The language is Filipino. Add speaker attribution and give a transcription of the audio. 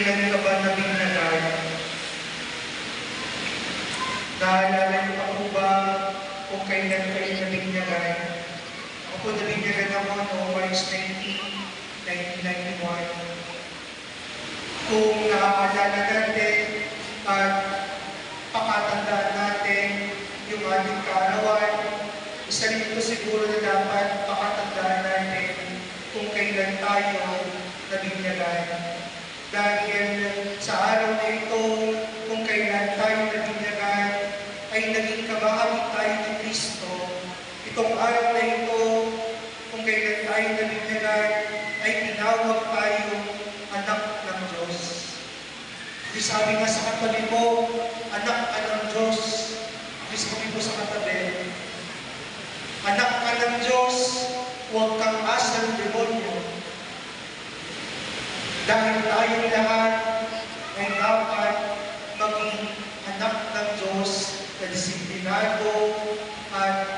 Speaker 1: kailan ka ba nabinyagan? Naalala niyo pa po ba kung kailan kayo nabinyagan? Ako po nabinyagan ako noong March 19, 1991. Kung nakakaalala natin at pakatandaan natin yung ating kaarawan, isa rin ito siguro na dapat pakatandaan natin kung kailan tayo nabinyagan. Dahil sa araw na ito, kung kailan tayo nabinyagan, ay naging kabahagi tayo ni Kristo. Itong araw na ito, kung kailan tayo nabinyagan, ay tinawag tayong anak ng Diyos. Di sabi nga sa katabi mo, anak ka ng Diyos. Di sabi mo sa katabi, anak ka ng Diyos, huwag kang asa ng demonyo. Dahil tayong lahat ay dapat maging anak ng Diyos na disiplinado at